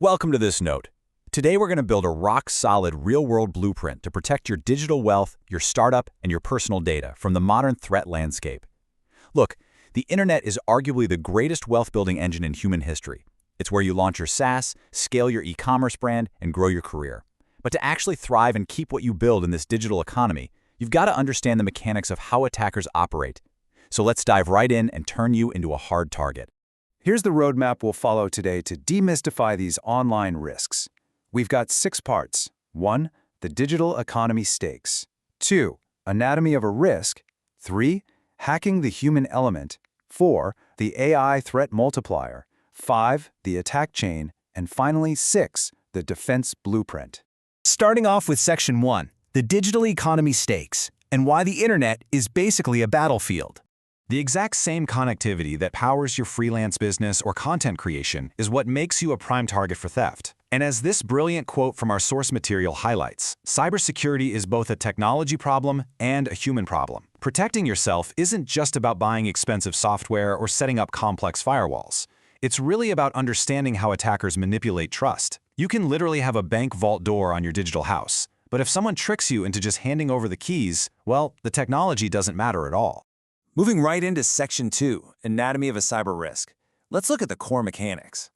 Welcome to this note. Today we're going to build a rock-solid real-world blueprint to protect your digital wealth, your startup, and your personal data from the modern threat landscape. Look, the internet is arguably the greatest wealth-building engine in human history. It's where you launch your SaaS, scale your e-commerce brand, and grow your career. But to actually thrive and keep what you build in this digital economy, you've got to understand the mechanics of how attackers operate. So let's dive right in and turn you into a hard target. Here's the roadmap we'll follow today to demystify these online risks. We've got 6 parts. 1. The digital economy stakes. 2. Anatomy of a risk. 3. Hacking the human element. 4. The AI threat multiplier. 5. The attack chain. And finally, 6. The defense blueprint. Starting off with Section 1, the digital economy stakes, and why the internet is basically a battlefield. The exact same connectivity that powers your freelance business or content creation is what makes you a prime target for theft. And as this brilliant quote from our source material highlights, cybersecurity is both a technology problem and a human problem. Protecting yourself isn't just about buying expensive software or setting up complex firewalls. It's really about understanding how attackers manipulate trust. You can literally have a bank vault door on your digital house, but if someone tricks you into just handing over the keys, well, the technology doesn't matter at all. Moving right into Section 2, Anatomy of a Cyber Risk. Let's look at the core mechanics.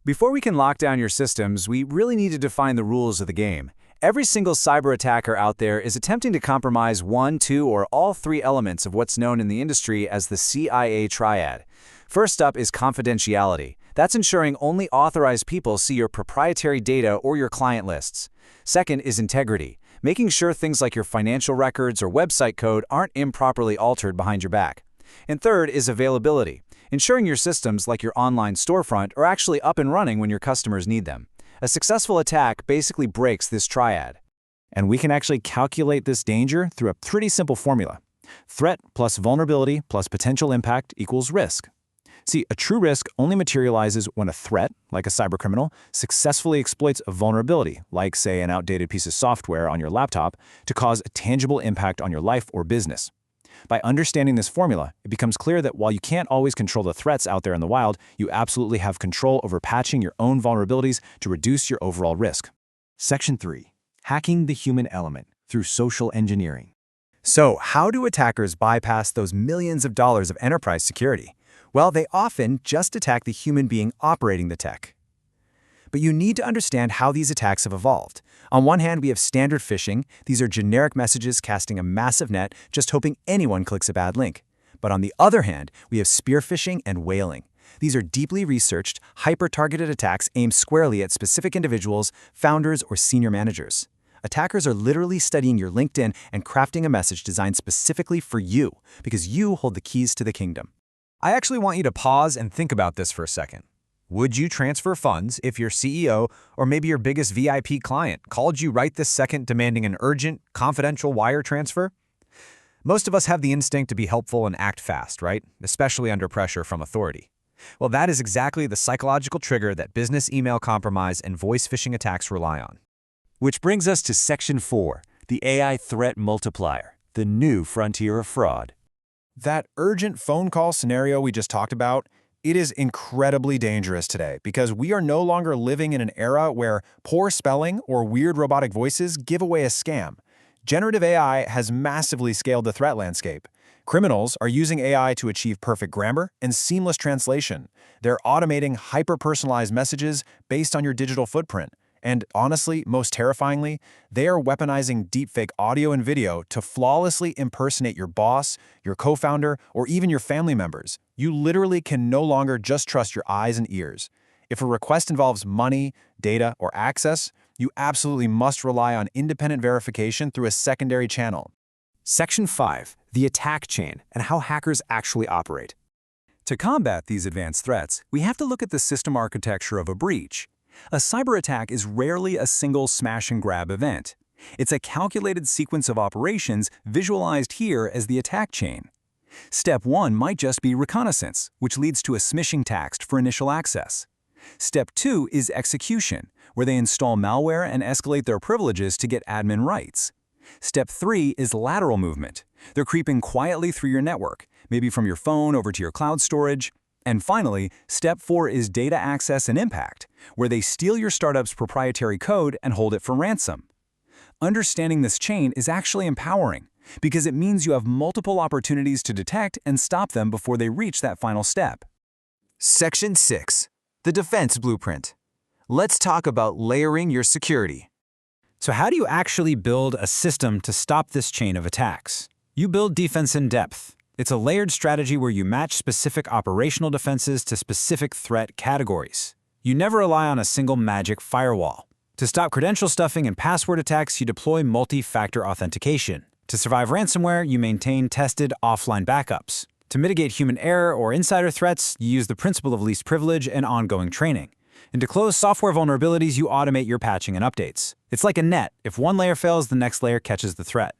Before we can lock down your systems, we really need to define the rules of the game. Every single cyber attacker out there is attempting to compromise one, two, or all 3 elements of what's known in the industry as the CIA Triad. First up is confidentiality. That's ensuring only authorized people see your proprietary data or your client lists. Second is integrity, making sure things like your financial records or website code aren't improperly altered behind your back. And third is availability, ensuring your systems like your online storefront are actually up and running when your customers need them. A successful attack basically breaks this triad. And we can actually calculate this danger through a pretty simple formula. Threat plus vulnerability plus potential impact equals risk. See, a true risk only materializes when a threat, like a cybercriminal, successfully exploits a vulnerability, like, say, an outdated piece of software on your laptop, to cause a tangible impact on your life or business. By understanding this formula, it becomes clear that while you can't always control the threats out there in the wild, you absolutely have control over patching your own vulnerabilities to reduce your overall risk. Section 3. Hacking the human element through social engineering. So, how do attackers bypass those millions of dollars of enterprise security? Well, they often just attack the human being operating the tech. But you need to understand how these attacks have evolved. On one hand, we have standard phishing. These are generic messages casting a massive net, just hoping anyone clicks a bad link. But on the other hand, we have spear phishing and whaling. These are deeply researched, hyper-targeted attacks aimed squarely at specific individuals, founders, or senior managers. Attackers are literally studying your LinkedIn and crafting a message designed specifically for you, because you hold the keys to the kingdom. I actually want you to pause and think about this for a second. Would you transfer funds if your CEO or maybe your biggest VIP client called you right this second demanding an urgent, confidential wire transfer? Most of us have the instinct to be helpful and act fast, right? Especially under pressure from authority. Well, that is exactly the psychological trigger that business email compromise and voice phishing attacks rely on. Which brings us to Section 4, the AI threat multiplier, the new frontier of fraud. That urgent phone call scenario we just talked about, it is incredibly dangerous today because we are no longer living in an era where poor spelling or weird robotic voices give away a scam. Generative AI has massively scaled the threat landscape. Criminals are using AI to achieve perfect grammar and seamless translation. They're automating hyper-personalized messages based on your digital footprint. And honestly, most terrifyingly, they are weaponizing deepfake audio and video to flawlessly impersonate your boss, your co-founder, or even your family members. You literally can no longer just trust your eyes and ears. If a request involves money, data, or access, you absolutely must rely on independent verification through a secondary channel. Section 5. The attack chain and how hackers actually operate. To combat these advanced threats, we have to look at the system architecture of a breach. A cyber attack is rarely a single smash-and-grab event. It's a calculated sequence of operations visualized here as the attack chain. Step 1 might just be reconnaissance, which leads to a smishing text for initial access. Step 2 is execution, where they install malware and escalate their privileges to get admin rights. Step 3 is lateral movement. They're creeping quietly through your network, maybe from your phone over to your cloud storage. And finally, step 4 is data access and impact, where they steal your startup's proprietary code and hold it for ransom. Understanding this chain is actually empowering, because it means you have multiple opportunities to detect and stop them before they reach that final step. Section 6. The Defense Blueprint. Let's talk about layering your security. So how do you actually build a system to stop this chain of attacks? You build defense in depth. It's a layered strategy where you match specific operational defenses to specific threat categories. You never rely on a single magic firewall. To stop credential stuffing and password attacks, you deploy multi-factor authentication. To survive ransomware, you maintain tested offline backups. To mitigate human error or insider threats, you use the principle of least privilege and ongoing training. And to close software vulnerabilities, you automate your patching and updates. It's like a net. If one layer fails, the next layer catches the threat.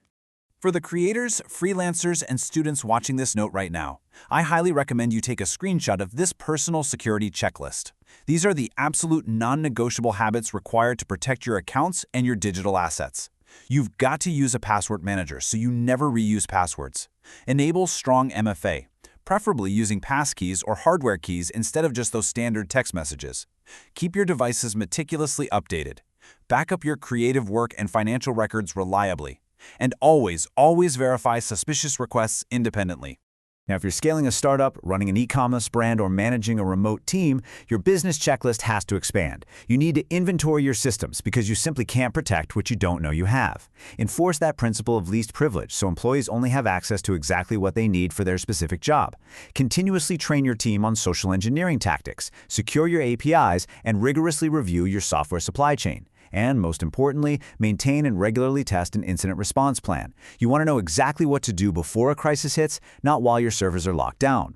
For the creators, freelancers, and students watching this note right now, I highly recommend you take a screenshot of this personal security checklist. These are the absolute non-negotiable habits required to protect your accounts and your digital assets. You've got to use a password manager so you never reuse passwords. Enable strong MFA, preferably using passkeys or hardware keys instead of just those standard text messages. Keep your devices meticulously updated. Back up your creative work and financial records reliably. And always verify suspicious requests independently. Now, if you're scaling a startup, running an e-commerce brand, or managing a remote team, your business checklist has to expand. You need to inventory your systems because you simply can't protect what you don't know you have. Enforce that principle of least privilege so employees only have access to exactly what they need for their specific job. Continuously train your team on social engineering tactics, secure your APIs, and rigorously review your software supply chain. And most importantly, maintain and regularly test an incident response plan. You want to know exactly what to do before a crisis hits, not while your servers are locked down.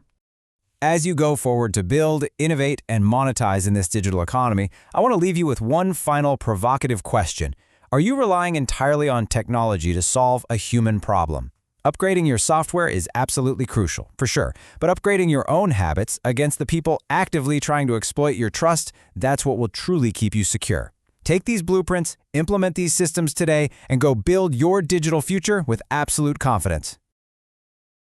As you go forward to build, innovate, and monetize in this digital economy, I want to leave you with one final provocative question. Are you relying entirely on technology to solve a human problem? Upgrading your software is absolutely crucial, for sure, but upgrading your own habits against the people actively trying to exploit your trust, that's what will truly keep you secure. Take these blueprints, implement these systems today, and go build your digital future with absolute confidence.